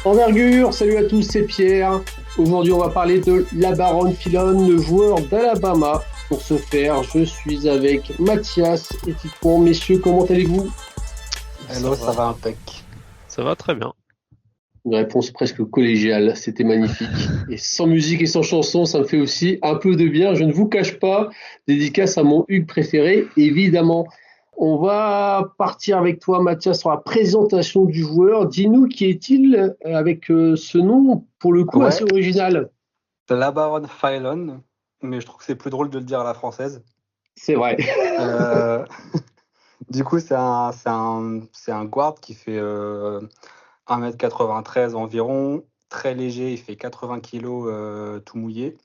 Envergure, salut à tous, c'est Pierre. Aujourd'hui, on va parler de LaBaron Philon, le joueur d'Alabama. Pour ce faire, je suis avec Mathias et Titouan. Messieurs, comment allez-vous? Hello, ça va impec. Ça va très bien. Une réponse presque collégiale, c'était magnifique. Et sans musique et sans chanson, ça me fait aussi un peu de bien. Je ne vous cache pas, dédicace à mon Hugues préféré, évidemment. On va partir avec toi, Mathias, sur la présentation du joueur. Dis-nous qui est-il avec ce nom, pour le coup, assez Ouais, original. LaBaron Philon, mais je trouve que c'est plus drôle de le dire à la française. C'est vrai. Euh, du coup, c'est un guard qui fait 1m93 environ, très léger, il fait 80 kilos tout mouillé,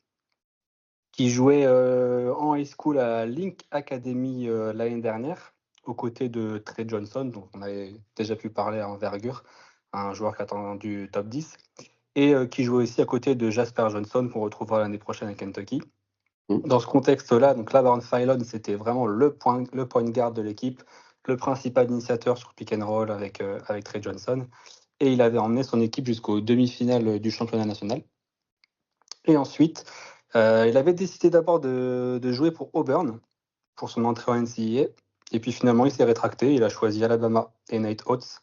qui jouait en high school à Link Academy l'année dernière, aux côtés de Trey Johnson, dont on avait déjà pu parler à Envergure, un joueur qui attend du top 10. Et qui jouait aussi à côté de Jasper Johnson, qu'on retrouvera l'année prochaine à Kentucky. Dans ce contexte-là, donc LaBaron Philon, c'était vraiment le point guard de l'équipe, le principal initiateur sur pick and roll avec Trey Johnson. Et il avait emmené son équipe jusqu'aux demi-finales du championnat national. Et ensuite, il avait décidé d'abord de jouer pour Auburn, pour son entrée en NCAA. Et puis finalement, il s'est rétracté. Il a choisi Alabama et Nate Oates.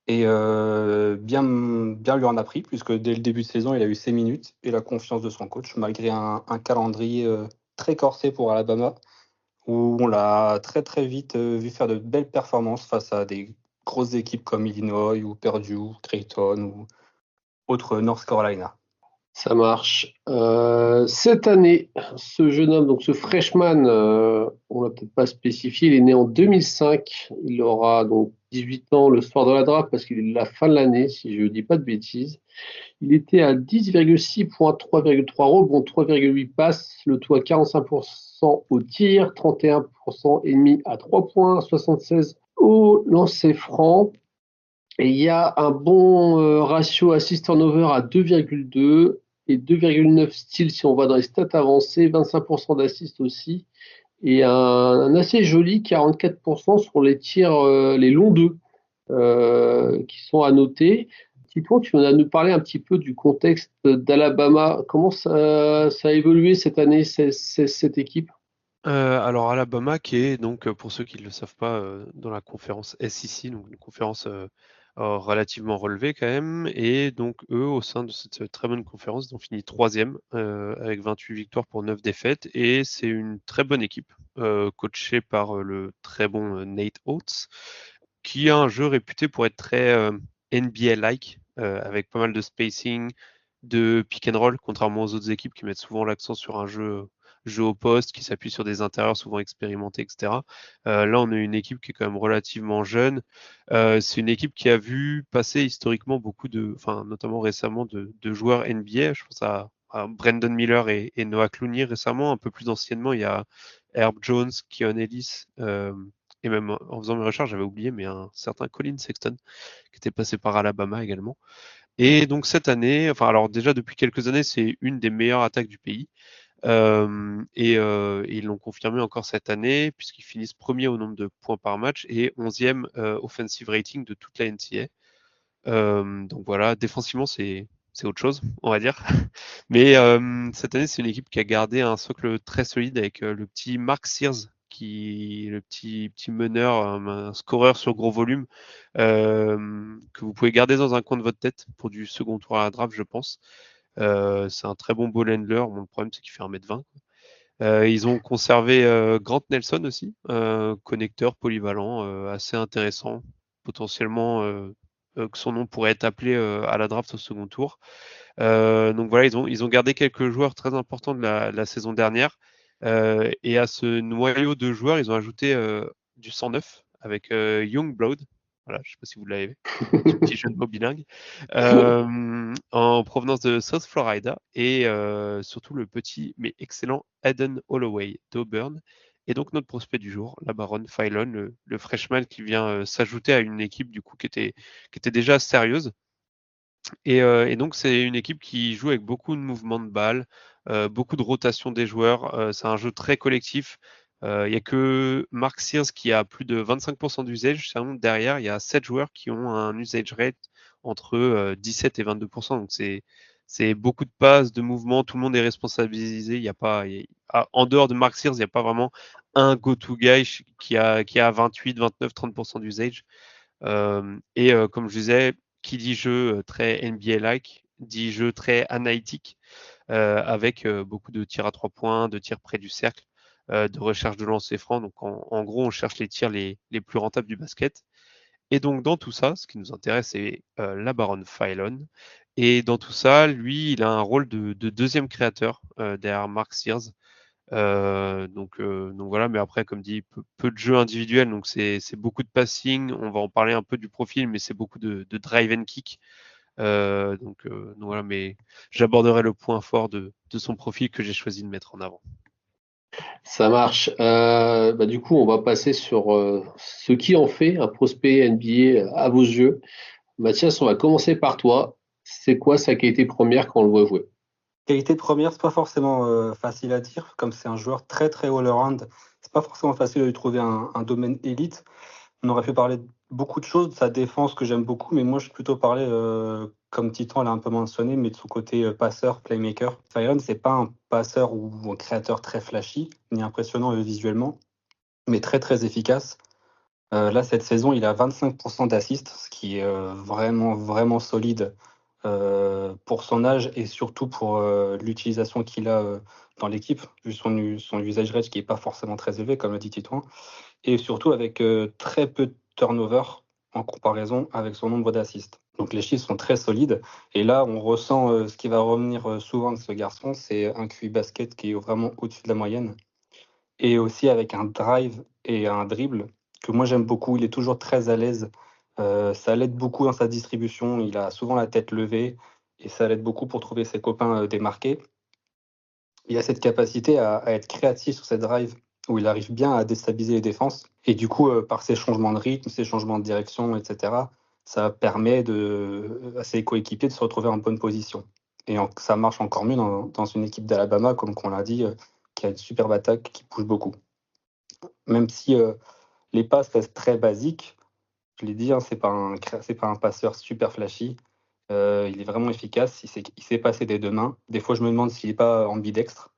Et bien lui en a pris, puisque dès le début de saison, il a eu ses minutes et la confiance de son coach, malgré un calendrier très corsé pour Alabama, où on l'a très très vite vu faire de belles performances face à des grosses équipes comme Illinois ou Purdue, Creighton ou autres North Carolina. Ça marche. Cette année, ce jeune homme, donc ce freshman, on l'a peut-être pas spécifié, il est né en 2005. Il aura donc 18 ans le soir de la draft parce qu'il est de la fin de l'année, si je ne dis pas de bêtises. Il était à 10,6 points, 3,3 rebonds, 3,8 passes, le tout à 45% au tir, 31% et demi à 3 points, 76 au lancer franc. Et il y a un bon ratio assist turnover à 2,2 et 2,9 steals si on va dans les stats avancées, 25% d'assist aussi, et un assez joli 44% sur les tirs, les longs deux, qui sont à noter. Titouan, tu vas nous parler un petit peu du contexte d'Alabama. Comment ça a évolué cette année, cette équipe? Alors Alabama qui est donc pour ceux qui ne le savent pas dans la conférence SEC, donc une conférence relativement relevée quand même, et donc eux au sein de cette très bonne conférence ils ont fini troisième avec 28 victoires pour 9 défaites, et c'est une très bonne équipe coachée par le très bon Nate Oates, qui a un jeu réputé pour être très NBA-like, avec pas mal de spacing, de pick and roll, contrairement aux autres équipes qui mettent souvent l'accent sur un jeu au poste, qui s'appuie sur des intérieurs souvent expérimentés, etc. Là, on a une équipe qui est quand même relativement jeune. C'est une équipe qui a vu passer historiquement beaucoup enfin notamment récemment, de joueurs NBA. Je pense à Brandon Miller et Noah Clooney récemment. Un peu plus anciennement, il y a Herb Jones, Keon Ellis, et même en faisant mes recherches, j'avais oublié, mais un certain Colin Sexton qui était passé par Alabama également. Et donc cette année, enfin alors déjà depuis quelques années, c'est une des meilleures attaques du pays. Et ils l'ont confirmé encore cette année, puisqu'ils finissent premier au nombre de points par match et 11e offensive rating de toute la NCAA. Donc voilà, défensivement, c'est autre chose, on va dire. Mais cette année, c'est une équipe qui a gardé un socle très solide avec le petit Mark Sears, qui est le petit meneur, un scoreur sur gros volume, que vous pouvez garder dans un coin de votre tête pour du second tour à la draft, je pense. C'est un très bon ball handler. Bon, le problème, c'est qu'il fait 1m20. Ils ont conservé Grant Nelson aussi, connecteur polyvalent, assez intéressant, potentiellement que son nom pourrait être appelé à la draft au second tour. Donc voilà, ils ont gardé quelques joueurs très importants de la saison dernière. Et à ce noyau de joueurs, ils ont ajouté du 109 avec Youngblood. Voilà, je ne sais pas si vous l'avez vu, ce petit jeune mot bilingue, en provenance de South Florida, et surtout le petit mais excellent Aden Holloway d'Auburn. Et donc notre prospect du jour, LaBaron Philon, le freshman qui vient s'ajouter à une équipe du coup qui était déjà sérieuse. Et donc, c'est une équipe qui joue avec beaucoup de mouvements de balle, beaucoup de rotation des joueurs. C'est un jeu très collectif. Il y a que Mark Sears qui a plus de 25% d'usage. Sinon, derrière, il y a 7 joueurs qui ont un usage rate entre 17 et 22%. Donc, c'est beaucoup de passes, de mouvements. Tout le monde est responsabilisé. Il y a pas, en dehors de Mark Sears, il n'y a pas vraiment un go-to guy qui a 28, 29, 30% d'usage. Comme je disais, qui dit jeu très NBA-like, dit jeu très analytique, avec beaucoup de tirs à 3 points, de tirs près du cercle, de recherche de lancer franc. Donc en gros, on cherche les tirs les plus rentables du basket. Et donc dans tout ça, ce qui nous intéresse, c'est LaBaron Philon. Et dans tout ça, lui, il a un rôle de deuxième créateur derrière Mark Sears. Donc voilà, mais après, comme dit, peu de jeux individuels, donc c'est beaucoup de passing. On va en parler un peu du profil, mais c'est beaucoup de drive and kick. Donc voilà, mais j'aborderai le point fort de son profil que j'ai choisi de mettre en avant. Ça marche. Du coup, on va passer sur ce qui en fait un prospect NBA à vos yeux. Mathias, on va commencer par toi. C'est quoi sa qualité première quand on le voit jouer? Qualité première, c'est pas forcément facile à dire, comme c'est un joueur très très all-around. C'est pas forcément facile de lui trouver un domaine élite. On aurait pu parler de beaucoup de choses, de sa défense que j'aime beaucoup, mais moi je vais plutôt parler, comme Titan l'a un peu mentionné, mais de son côté passeur, playmaker. Fyron, c'est pas un passeur ou un créateur très flashy, ni impressionnant visuellement, mais très très efficace. Là, cette saison, il a 25% d'assists, ce qui est vraiment vraiment solide pour son âge et surtout pour l'utilisation qu'il a dans l'équipe, vu son usage rate qui est pas forcément très élevé, comme l'a dit Titouan, et surtout avec très peu de turnover en comparaison avec son nombre d'assists. Donc les chiffres sont très solides. Et là, on ressent ce qui va revenir souvent de ce garçon, c'est un QI basket qui est vraiment au-dessus de la moyenne. Et aussi avec un drive et un dribble que moi j'aime beaucoup. Il est toujours très à l'aise. Ça l'aide beaucoup dans sa distribution. Il a souvent la tête levée et ça l'aide beaucoup pour trouver ses copains démarqués. Il a cette capacité à être créatif sur cette drive où il arrive bien à déstabiliser les défenses. Et du coup, par ses changements de rythme, ses changements de direction, etc., ça permet à ses coéquipiers de se retrouver en bonne position. Et ça marche encore mieux dans une équipe d'Alabama, comme on l'a dit, qui a une superbe attaque, qui bouge beaucoup. Même si les passes restent très basiques, je l'ai dit, hein, c'est pas un passeur super flashy. Il est vraiment efficace, il sait passer des 2 mains. Des fois, je me demande s'il est pas ambidextre.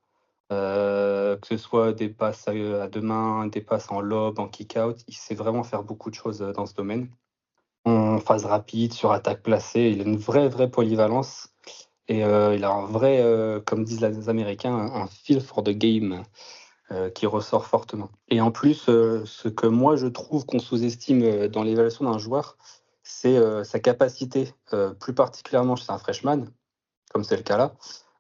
Que ce soit des passes à 2 mains, des passes en lob, en kick-out, il sait vraiment faire beaucoup de choses, dans ce domaine. En phase rapide, sur attaque placée, il a une vraie polyvalence et il a un vrai, comme disent les Américains, un feel for the game, qui ressort fortement. Et en plus, ce que moi je trouve qu'on sous-estime, dans l'évaluation d'un joueur, c'est, sa capacité, plus particulièrement chez un freshman, comme c'est le cas là,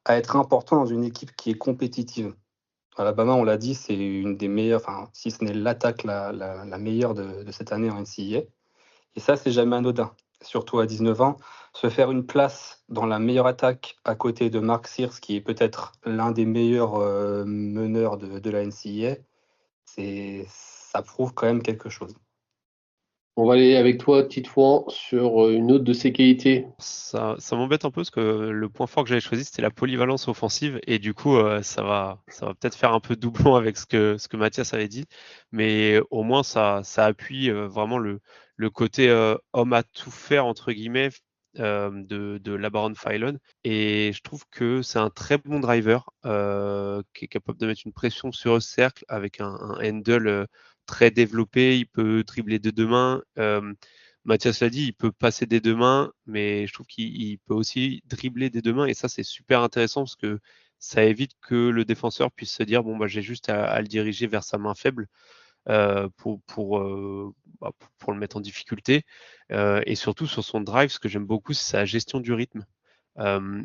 à être important dans une équipe qui est compétitive. Alabama, on l'a dit, c'est une des meilleures, enfin, si ce n'est l'attaque la meilleure de cette année en NCAA. Et ça, c'est jamais anodin. Surtout à 19 ans, se faire une place dans la meilleure attaque à côté de Mark Sears, qui est peut-être l'un des meilleurs meneurs de la NCAA, ça prouve quand même quelque chose. On va aller avec toi, Titouan, sur une autre de ses qualités. Ça m'embête un peu parce que le point fort que j'avais choisi, c'était la polyvalence offensive. Et du coup, ça va peut-être faire un peu doublon avec ce que Mathias avait dit. Mais au moins, ça appuie vraiment le côté homme à tout faire, entre guillemets, de LaBaron Philon. Et je trouve que c'est un très bon driver qui est capable de mettre une pression sur le cercle avec un handle très développé. Il peut dribbler de 2 mains. Mathias l'a dit, il peut passer des 2 mains, mais je trouve qu'il peut aussi dribbler des 2 mains. Et ça, c'est super intéressant parce que ça évite que le défenseur puisse se dire bon, bah, j'ai juste à le diriger vers sa main faible pour le mettre en difficulté. Et surtout sur son drive, ce que j'aime beaucoup, c'est sa gestion du rythme.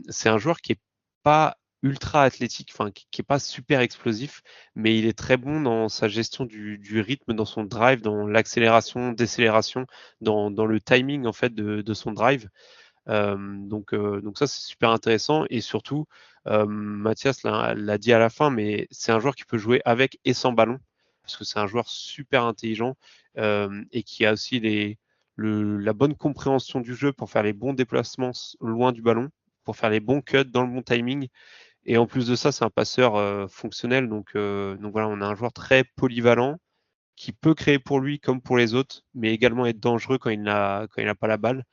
C'est un joueur qui est pas ultra athlétique, enfin qui est pas super explosif, mais il est très bon dans sa gestion du rythme, dans son drive, dans l'accélération, décélération, dans le timing en fait de son drive. Donc ça c'est super intéressant et surtout Mathias l'a dit à la fin, mais c'est un joueur qui peut jouer avec et sans ballon parce que c'est un joueur super intelligent et qui a aussi la bonne compréhension du jeu pour faire les bons déplacements loin du ballon, pour faire les bons cuts dans le bon timing Et en plus de ça, c'est un passeur fonctionnel. Donc voilà, on a un joueur très polyvalent qui peut créer pour lui comme pour les autres, mais également être dangereux quand il n'a pas la balle.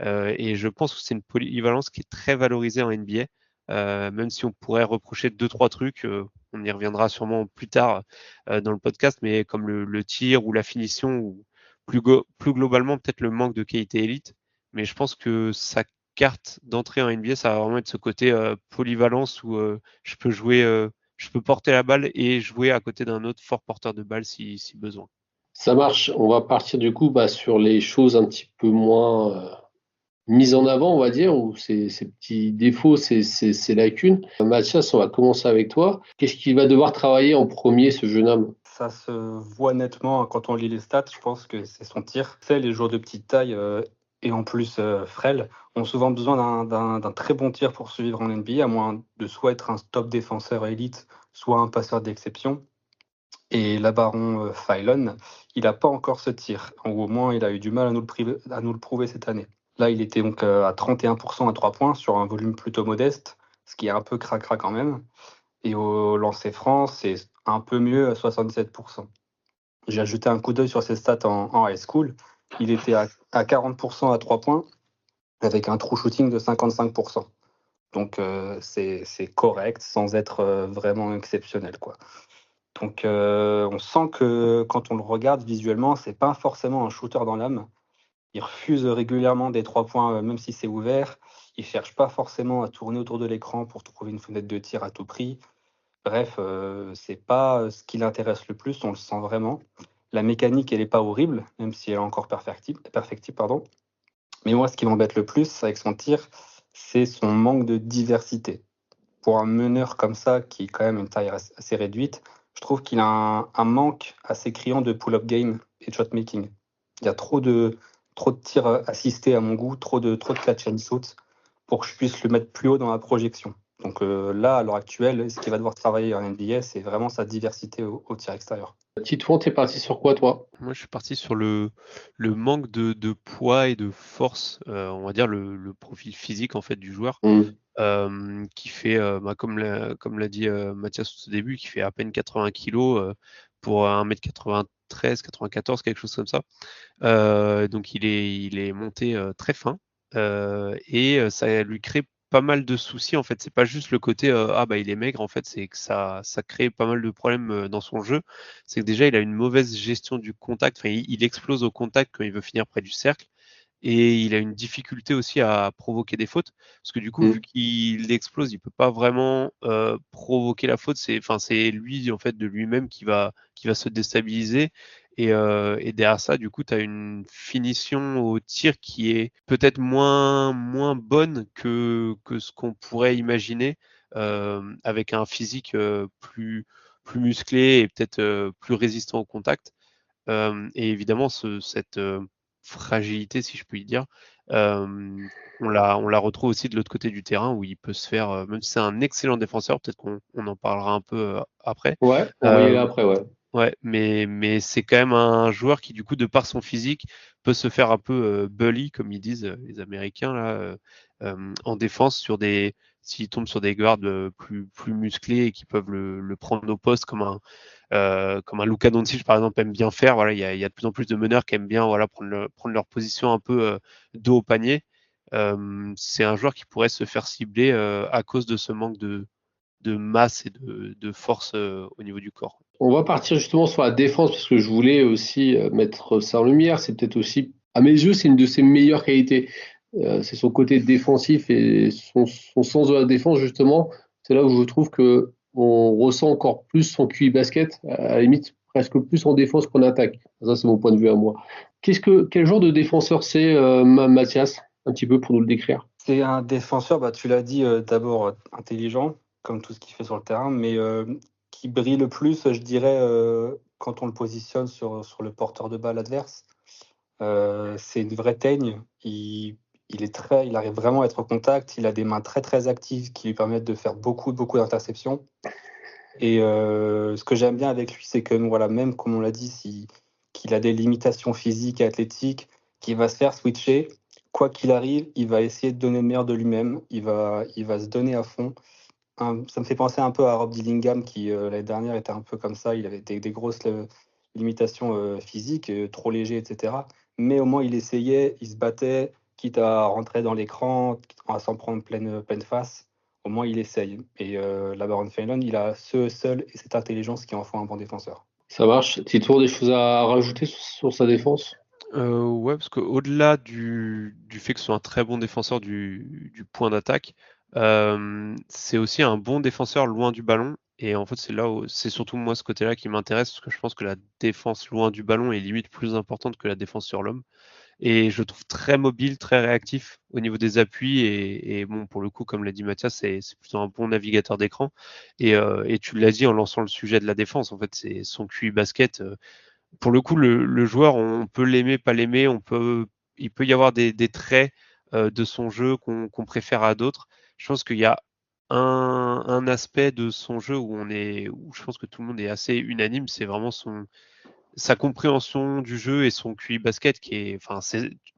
Et je pense que c'est une polyvalence qui est très valorisée en NBA. Même si on pourrait reprocher 2-3 trucs, on y reviendra sûrement plus tard dans le podcast, mais comme le tir ou la finition, ou plus globalement peut-être le manque de qualité élite. Mais je pense que sa carte d'entrée en NBA, ça va vraiment être ce côté polyvalence où je peux porter la balle et jouer à côté d'un autre fort porteur de balle si besoin. Ça marche. On va partir du coup sur les choses un petit peu moins mises en avant, on va dire, ou ces petits défauts, ces lacunes. Mathias, on va commencer avec toi. Qu'est-ce qu'il va devoir travailler en premier, ce jeune homme? Ça se voit nettement quand on lit les stats. Je pense que c'est son tir. Les joueurs de petite taille et en plus frêles ont souvent besoin d'un très bon tir pour survivre en NBA, à moins de soit être un top défenseur élite, soit un passeur d'exception. Et Labaron Phylon, il n'a pas encore ce tir. Ou au moins, il a eu du mal à nous le prouver cette année. Là, il était donc à 31% à 3 points sur un volume plutôt modeste, ce qui est un peu cracra quand même. Et au lancer franc, c'est un peu mieux à 77%. J'ai ajouté un coup d'œil sur ses stats en high school. Il était à 40% à 3 points, avec un true shooting de 55%. Donc c'est correct, sans être vraiment exceptionnel, quoi. Donc on sent que quand on le regarde visuellement, c'est pas forcément un shooter dans l'âme. Il refuse régulièrement des 3 points, même si c'est ouvert. Il cherche pas forcément à tourner autour de l'écran pour trouver une fenêtre de tir à tout prix. Bref, c'est pas ce qui l'intéresse le plus, on le sent vraiment. La mécanique, elle est pas horrible, même si elle est encore perfectible, pardon. Mais moi, ce qui m'embête le plus avec son tir, c'est son manque de diversité. Pour un meneur comme ça, qui est quand même une taille assez réduite, je trouve qu'il a un manque assez criant de pull-up game et de shot making. Il y a trop de tirs assistés à mon goût, trop de catch and shoot pour que je puisse le mettre plus haut dans la projection. Donc là, à l'heure actuelle, ce qu'il va devoir travailler en NBA, c'est vraiment sa diversité au tir extérieur. Titouan, t'es parti sur quoi, toi? Moi, je suis parti sur le manque de poids et de force, on va dire le profil physique en fait du joueur, qui fait, comme l'a dit Mathias au début, qui fait à peine 80 kilos pour 1m93, 94, quelque chose comme ça. Donc il est monté très fin et ça lui crée pas mal de soucis en fait. C'est pas juste le côté il est maigre en fait, c'est que ça crée pas mal de problèmes dans son jeu. C'est que déjà il a une mauvaise gestion du contact. Enfin, il explose au contact quand il veut finir près du cercle. Et il a une difficulté aussi à provoquer des fautes, parce que du coup, vu qu'il explose, il peut pas vraiment provoquer la faute. C'est lui en fait de lui-même qui va se déstabiliser. Et derrière ça, du coup, tu as une finition au tir qui est peut-être moins bonne que ce qu'on pourrait imaginer avec un physique plus musclé et peut-être plus résistant au contact. Et évidemment, cette fragilité, si je puis dire, on la retrouve aussi de l'autre côté du terrain où il peut se faire, même si c'est un excellent défenseur, peut-être qu'on en parlera un peu après. Ouais, on va y aller après, ouais. Ouais, mais c'est quand même un joueur qui, du coup, de par son physique, peut se faire un peu bully, comme ils disent les Américains, là, en défense s'il tombe sur des guards plus musclés et qui peuvent le prendre au poste comme un Luka Doncic, par exemple, aime bien faire. Voilà, il y a de plus en plus de meneurs qui aiment bien prendre leur position un peu dos au panier. C'est un joueur qui pourrait se faire cibler à cause de ce manque de masse et de force au niveau du corps. On va partir justement sur la défense parce que je voulais aussi mettre ça en lumière. C'est peut-être aussi, à mes yeux, c'est une de ses meilleures qualités. C'est son côté défensif et son sens de la défense, justement. C'est là où je trouve que on ressent encore plus son QI basket, à la limite presque plus en défense qu'en attaque. Ça, c'est mon point de vue à moi. Quel genre de défenseur c'est, Mathias? Un petit peu pour nous le décrire. C'est un défenseur, tu l'as dit, d'abord intelligent, comme tout ce qu'il fait sur le terrain, mais qui brille le plus, je dirais, quand on le positionne sur le porteur de balle adverse. C'est une vraie teigne. Il arrive vraiment à être en contact. Il a des mains très très actives qui lui permettent de faire beaucoup d'interceptions. Et ce que j'aime bien avec lui, c'est que voilà, même comme on l'a dit, qu'il a des limitations physiques et athlétiques, qu'il va se faire switcher. Quoi qu'il arrive, il va essayer de donner le meilleur de lui-même. Il va se donner à fond. ça me fait penser un peu à Rob Dillingham qui, l'année dernière, était un peu comme ça. Il avait des grosses limitations physiques, trop léger, etc. Mais au moins, il essayait, il se battait, quitte à rentrer dans l'écran, à s'en prendre pleine face. Au moins, il essaye. Et là, Baron Phelan, il a ce seul et cette intelligence qui en font un bon défenseur. Ça marche. Tito, des choses à rajouter sur sa défense? Ouais, parce qu'au-delà du fait que ce soit un très bon défenseur du point d'attaque, c'est aussi un bon défenseur loin du ballon. Et en fait, c'est là où c'est surtout moi ce côté-là qui m'intéresse, parce que je pense que la défense loin du ballon est limite plus importante que la défense sur l'homme. Et je le trouve très mobile, très réactif au niveau des appuis. Et bon, pour le coup, comme l'a dit Mathias, c'est plutôt un bon navigateur d'écran. Et tu l'as dit en lançant le sujet de la défense, en fait, c'est son QI basket. Pour le coup, le joueur, on peut l'aimer, pas l'aimer, il peut y avoir des traits de son jeu qu'on préfère à d'autres. Je pense qu'il y a un aspect de son jeu où je pense que tout le monde est assez unanime, c'est vraiment sa compréhension du jeu et son QI basket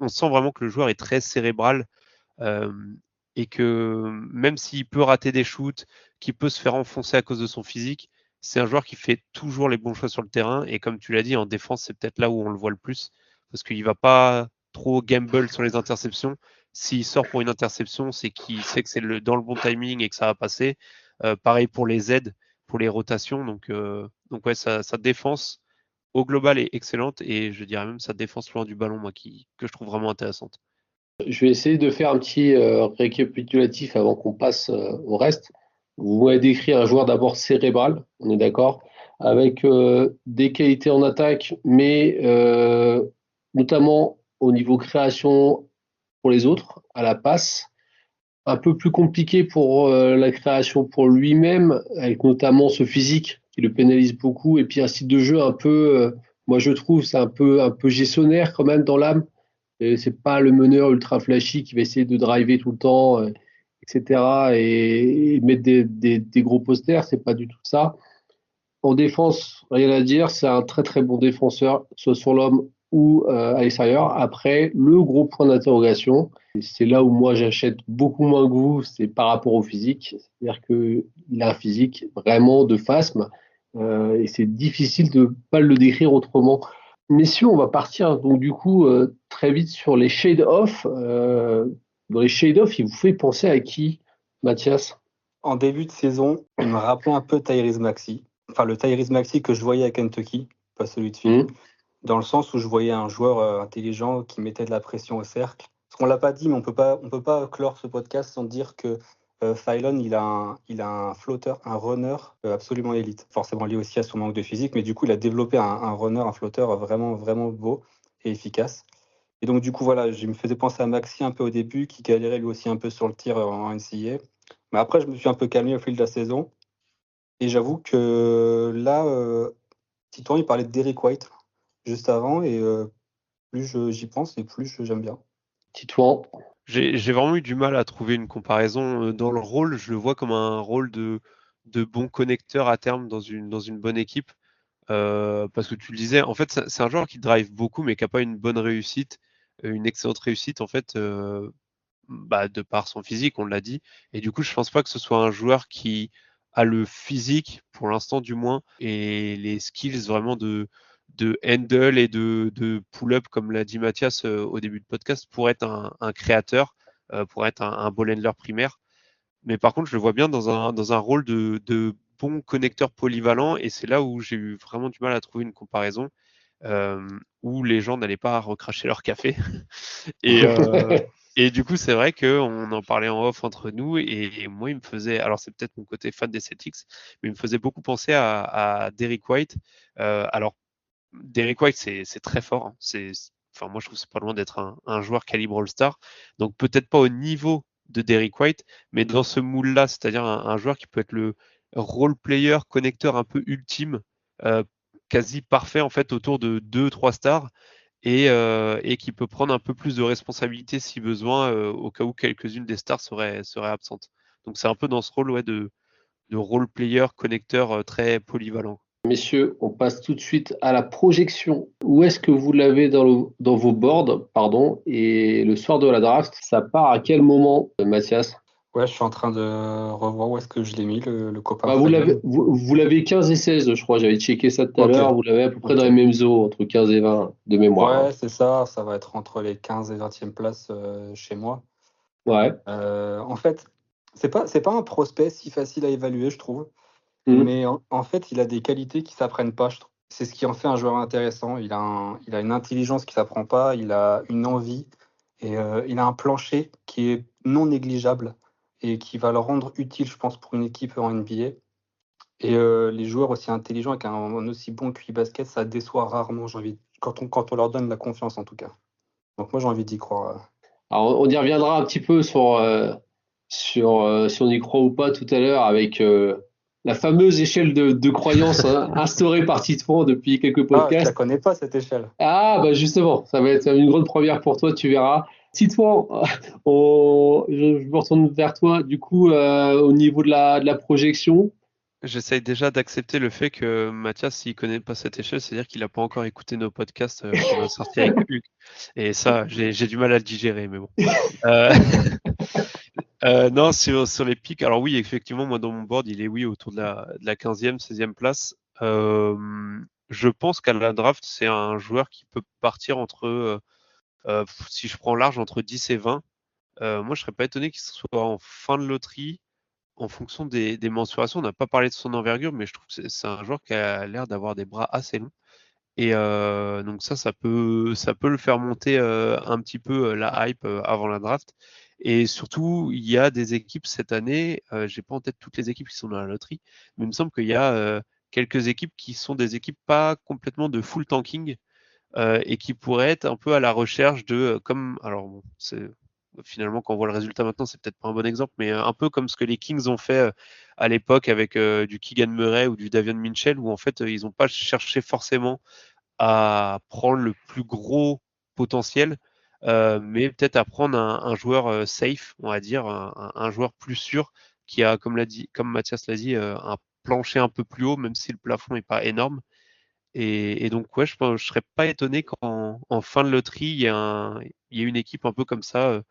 on sent vraiment que le joueur est très cérébral euh, et que même s'il peut rater des shoots, qu'il peut se faire enfoncer à cause de son physique, c'est un joueur qui fait toujours les bons choix sur le terrain. Et comme tu l'as dit, en défense, c'est peut-être là où on le voit le plus, parce qu'il va pas trop gamble sur les interceptions. S'il sort pour une interception, c'est qu'il sait que c'est dans le bon timing et que ça va passer. Pareil pour les aides, pour les rotations. Donc ouais, sa défense au global est excellente et je dirais même sa défense loin du ballon, moi, que je trouve vraiment intéressante. Je vais essayer de faire un petit récapitulatif avant qu'on passe au reste. Vous m'avez décrit un joueur d'abord cérébral, on est d'accord, avec des qualités en attaque, mais notamment au niveau création pour les autres, à la passe. Un peu plus compliqué pour la création pour lui-même, avec notamment ce physique qui le pénalise beaucoup, et puis un style de jeu un peu, moi je trouve, c'est un peu gestionnaire quand même dans l'âme. Et c'est pas le meneur ultra flashy qui va essayer de driver tout le temps, etc. Et mettre des gros posters, c'est pas du tout ça. En défense, rien à dire, c'est un très très bon défenseur, soit sur l'homme ou à l'extérieur. Après, le gros point d'interrogation, et c'est là où moi j'achète beaucoup moins que vous, c'est par rapport au physique. C'est-à-dire qu'il a un physique vraiment de phasme et c'est difficile de pas le décrire autrement. Messieurs, on va partir donc du coup très vite sur les shade-off. Dans les shade-off, il vous fait penser à qui, Mathias? En début de saison, il me rappelait un peu Tyrese Maxey. Enfin, le Tyrese Maxey que je voyais à Kentucky, pas celui de Philly. Dans le sens où je voyais un joueur intelligent qui mettait de la pression au cercle. Parce qu'on l'a pas dit, mais on peut pas clore ce podcast sans dire que Phylon, il a un flotteur, un runner absolument élite. Forcément lié aussi à son manque de physique, mais du coup, il a développé un runner, un flotteur vraiment, vraiment beau et efficace. Et donc, du coup, voilà, je me faisais penser à Maxi un peu au début, qui galérait lui aussi un peu sur le tir en NCAA. Mais après, je me suis un peu calmé au fil de la saison. Et j'avoue que là, Titouan, il parlait de Derrick White juste avant, et plus j'y pense, et plus j'aime bien. Titouan. J'ai vraiment eu du mal à trouver une comparaison. Dans le rôle, je le vois comme un rôle de bon connecteur à terme dans une bonne équipe. Parce que tu le disais, en fait, c'est un joueur qui drive beaucoup, mais qui n'a pas une bonne réussite, une excellente réussite, en fait, de par son physique, on l'a dit. Et du coup, je pense pas que ce soit un joueur qui a le physique, pour l'instant du moins, et les skills vraiment de handle et de pull-up, comme l'a dit Mathias au début de podcast, pour être un créateur, pour être un ball handler primaire. Mais par contre, je le vois bien dans un rôle de bon connecteur polyvalent, et c'est là où j'ai eu vraiment du mal à trouver une comparaison, où les gens n'allaient pas recracher leur café. Et, et du coup, c'est vrai qu'on en parlait en off entre nous, et moi, il me faisait, alors c'est peut-être mon côté fan des Celtics, mais il me faisait beaucoup penser à Derrick White. Alors, Derrick White, c'est très fort, hein. Enfin, moi, je trouve que c'est pas loin d'être un joueur calibre All-Star. Donc, peut-être pas au niveau de Derrick White, mais dans ce moule-là, c'est-à-dire un joueur qui peut être le role player, connecteur un peu ultime, quasi parfait, en fait, autour de 2-3 stars, et qui peut prendre un peu plus de responsabilité si besoin, au cas où quelques-unes des stars seraient absentes. Donc, c'est un peu dans ce rôle, ouais, de role player, connecteur très polyvalent. Messieurs, on passe tout de suite à la projection. Où est-ce que vous l'avez dans vos boards, pardon, et le soir de la draft, ça part à quel moment, Mathias? Ouais, je suis en train de revoir où est-ce que je l'ai mis, le copain Bah, Fayon. vous l'avez 15 et 16, je crois. J'avais checké ça tout à Ok, l'heure. Vous l'avez à peu près dans ok. les mêmes eaux, entre 15 et 20 de mémoire, hein. Ouais, c'est ça, ça va être entre les 15 et 20e places chez moi. Ouais. En fait, c'est pas un prospect si facile à évaluer, je trouve. Mhm. Mais en fait, il a des qualités qui s'apprennent pas, je trouve. C'est ce qui en fait un joueur intéressant. Il a une intelligence qui s'apprend pas, il a une envie et il a un plancher qui est non négligeable et qui va le rendre utile, je pense, pour une équipe en NBA. Et les joueurs aussi intelligents avec un aussi bon QI basket, ça déçoit rarement, j'ai envie quand on leur donne la confiance, en tout cas. Donc moi, j'ai envie d'y croire. Alors, on y reviendra un petit peu sur si on y croit ou pas tout à l'heure avec la fameuse échelle de croyance, hein, instaurée par Titouan depuis quelques Ah, je la podcasts. connais pas, cette échelle. Ah, bah justement, ça va être une grande première pour toi, tu verras. Titouan, je me retourne vers toi. Du coup, au niveau de la projection, J'essaye déjà d'accepter le fait que Mathias, s'il connaît pas cette échelle, c'est-à-dire qu'il n'a pas encore écouté nos podcasts qu'on a sortis avec Hugues. Et ça, j'ai du mal à le digérer, mais bon. Euh, non, sur les pics, alors oui, effectivement, moi dans mon board, il est oui autour de la 15e, 16e place. Je pense qu'à la draft, c'est un joueur qui peut partir entre, si je prends large, entre 10 et 20. Moi, je serais pas étonné qu'il soit en fin de loterie en fonction des mensurations. On n'a pas parlé de son envergure, mais je trouve que c'est un joueur qui a l'air d'avoir des bras assez longs. Et donc ça peut le faire monter un petit peu la hype avant la draft. Et surtout, il y a des équipes cette année, j'ai pas en tête toutes les équipes qui sont dans la loterie, mais il me semble qu'il y a quelques équipes qui sont des équipes pas complètement de full tanking et qui pourraient être un peu à la recherche de, comme, alors bon, finalement quand on voit le résultat maintenant, c'est peut-être pas un bon exemple, mais un peu comme ce que les Kings ont fait à l'époque avec du Keegan Murray ou du Davion Mitchell, où en fait ils n'ont pas cherché forcément à prendre le plus gros potentiel, mais peut-être à prendre un joueur safe, on va dire, un joueur plus sûr qui a, comme Mathias l'a dit, un plancher un peu plus haut, même si le plafond n'est pas énorme. Et donc, ouais, je serais pas étonné qu'en en fin de loterie, il y ait une équipe un peu comme ça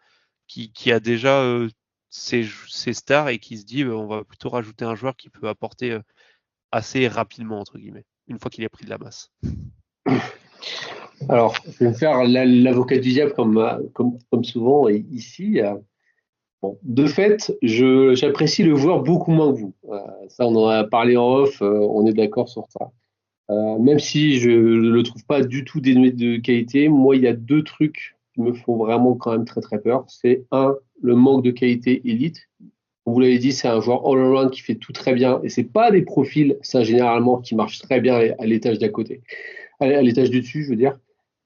qui a déjà ses stars et qui se dit on va plutôt rajouter un joueur qui peut apporter assez rapidement, entre guillemets, une fois qu'il a pris de la masse. alors, je vais me faire l'avocat du diable comme souvent et ici. Bon, de fait, j'apprécie le joueur beaucoup moins que vous. Ça, on en a parlé en off, on est d'accord sur ça. Même si je le trouve pas du tout dénué de qualité, moi, il y a deux trucs qui me font vraiment quand même très très peur. C'est un, le manque de qualité élite. Vous l'avez dit, c'est un joueur all-around qui fait tout très bien. Et c'est pas des profils, ça, généralement, qui marchent très bien à l'étage d'à côté, à l'étage du dessus, je veux dire.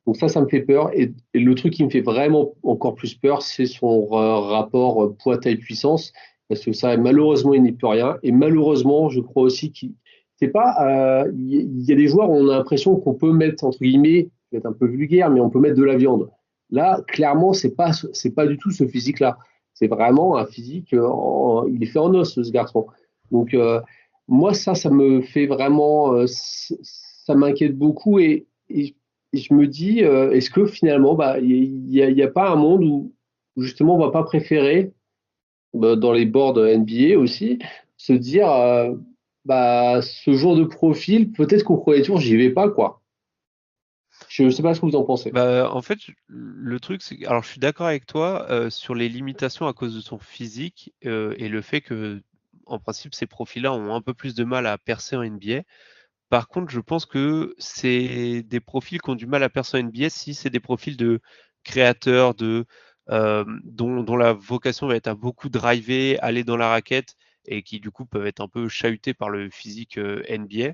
Donc ça me fait peur. Et le truc qui me fait vraiment encore plus peur, c'est son rapport poids, taille, puissance. Parce que ça, malheureusement, il n'y peut rien. Et malheureusement, je crois aussi qu'il c'est pas. Il y a des joueurs où on a l'impression qu'on peut mettre, entre guillemets, je vais être un peu vulgaire, mais on peut mettre de la viande. Là, clairement, c'est pas du tout ce physique-là. C'est vraiment un physique, il est fait en os, ce garçon. Donc, moi, ça me fait vraiment, ça m'inquiète beaucoup et je me dis, est-ce que finalement, bah, il y a pas un monde où justement on va pas préférer, bah, dans les boards NBA aussi, se dire, bah, ce genre de profil, peut-être qu'au premier tour, j'y vais pas, quoi. Je ne sais pas ce que vous en pensez. Bah, en fait, le truc, c'est alors je suis d'accord avec toi sur les limitations à cause de son physique et le fait que, en principe, ces profils-là ont un peu plus de mal à percer en NBA. Par contre, je pense que c'est des profils qui ont du mal à percer en NBA si c'est des profils de créateurs, dont la vocation va être à beaucoup driver, aller dans la raquette et qui du coup peuvent être un peu chahutés par le physique NBA.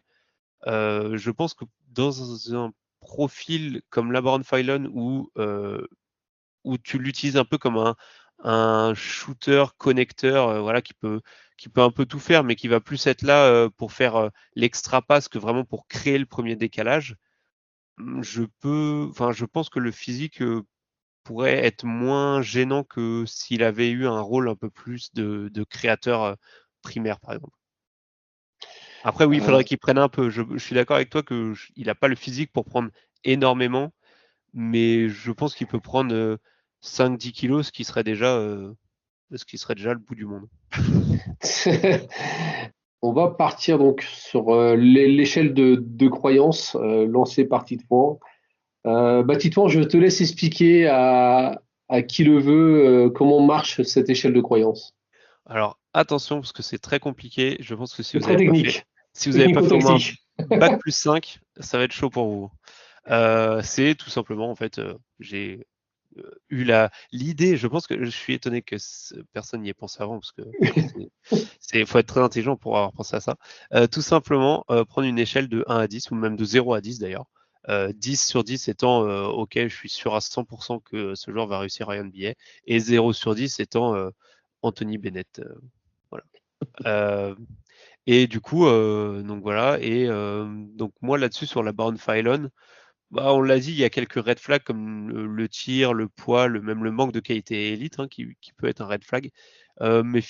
Je pense que dans un profil comme LeBron Phylon où tu l'utilises un peu comme un shooter connecteur, voilà, qui peut un peu tout faire, mais qui va plus être là pour faire l'extra passe que vraiment pour créer le premier décalage. Je pense que le physique pourrait être moins gênant que s'il avait eu un rôle un peu plus de créateur primaire, par exemple. Après, oui, il Euh, faudrait qu'il prenne un peu. Je suis d'accord avec toi il n'a pas le physique pour prendre énormément, mais je pense qu'il peut prendre 5-10 kilos, ce qui serait déjà ce qui serait déjà le bout du monde. On va partir donc sur l'échelle de croyance lancée par Titouan. Titouan, je te laisse expliquer à qui le veut comment marche cette échelle de croyance. Alors attention parce que c'est très compliqué. Je pense que si C'est vous très n'avez pas fait, technique, si vous n'avez pas fait au moins technico-tactique. bac plus 5, ça va être chaud pour vous. C'est tout simplement en fait, j'ai eu l'idée. Je pense que je suis étonné que personne n'y ait pensé avant parce que faut être très intelligent pour avoir pensé à ça. Tout simplement prendre une échelle de 1 à 10 ou même de 0 à 10 d'ailleurs. 10 sur 10 étant ok, je suis sûr à 100% que ce joueur va réussir à NBA, et 0 sur 10 étant Anthony Bennett. Voilà. Et du coup, donc voilà. Et donc moi là-dessus sur la Baron Phylon, on l'a dit, il y a quelques red flags comme le tir, le poids, même le manque de qualité élite qui peut être un red flag. Mais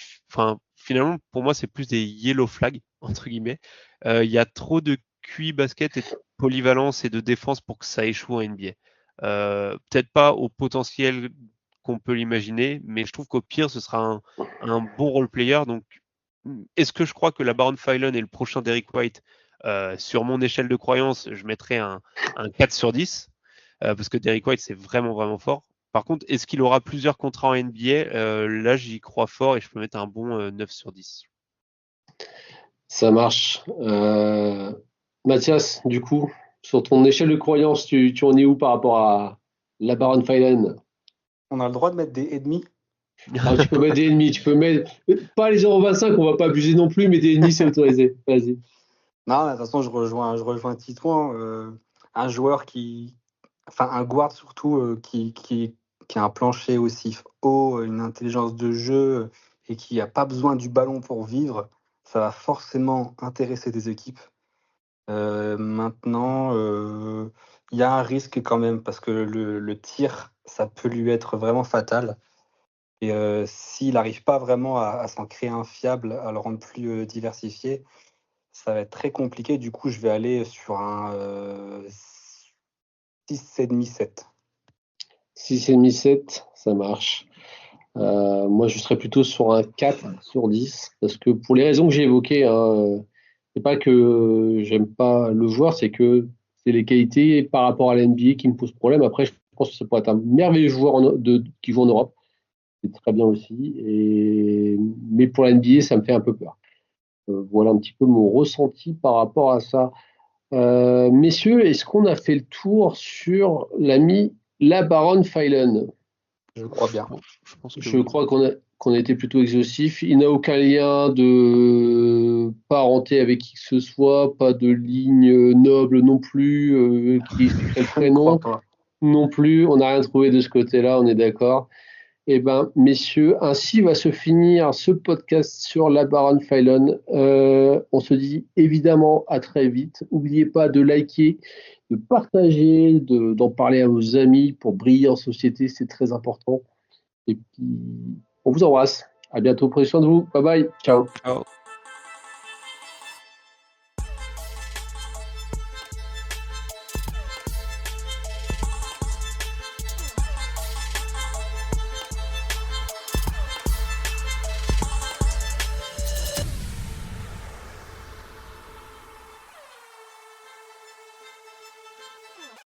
finalement, pour moi, c'est plus des yellow flags, entre guillemets. Il y a trop de QI basket et de polyvalence et de défense pour que ça échoue en NBA. Peut-être pas au potentiel qu'on peut l'imaginer, mais je trouve qu'au pire, ce sera un bon role player. Donc, est-ce que je crois que la Baron Phylon est le prochain Derrick White? Sur mon échelle de croyance, je mettrais un 4 sur 10, parce que Derrick White, c'est vraiment, vraiment fort. Par contre, est-ce qu'il aura plusieurs contrats en NBA? Là, j'y crois fort et je peux mettre un bon 9 sur 10. Ça marche. Mathias, du coup, sur ton échelle de croyance, tu en es où par rapport à la Baron Phylon? On a le droit de mettre des ennemis. Ah, tu peux mettre des ennemis, tu peux mettre pas les 0,25, on va pas abuser non plus, mais des ennemis, c'est autorisé. Vas-y. Non, de toute façon, je rejoins Titouan. Un joueur un guard surtout, qui a un plancher aussi haut, une intelligence de jeu et qui n'a pas besoin du ballon pour vivre, ça va forcément intéresser des équipes. Maintenant, il y a un risque quand même parce que le tir, ça peut lui être vraiment fatal. Et s'il n'arrive pas vraiment à s'en créer un fiable, à le rendre plus diversifié, ça va être très compliqué. Du coup, je vais aller sur un 6,5, 7. 6,5, 7, ça marche. Moi, je serais plutôt sur un 4 sur 10, parce que pour les raisons que j'ai évoquées, c'est pas que j'aime pas le joueur, c'est que c'est les qualités par rapport à la NBA qui me posent problème. Après, je pense que ça pourrait être un merveilleux joueur qui joue en Europe. C'est très bien aussi. Mais pour la NBA, ça me fait un peu peur. Voilà un petit peu mon ressenti par rapport à ça. Messieurs, est-ce qu'on a fait le tour sur l'ami la Baronne Phylon? Je crois bien. Je pense que Je oui. crois qu'on a été plutôt exhaustif. Il n'a aucun lien de parenté avec qui que ce soit, pas de ligne noble non plus, qui expliquerait le Je ne crois prénom pas. non plus. On n'a rien trouvé de ce côté-là, on est d'accord. Eh bien, messieurs, ainsi va se finir ce podcast sur la Baronne Phylon. On se dit évidemment à très vite. N'oubliez pas de liker, de partager, d'en parler à vos amis pour briller en société, c'est très important. Et puis, on vous embrasse. À bientôt. Prenez soin de vous. Bye bye. Ciao. Ciao.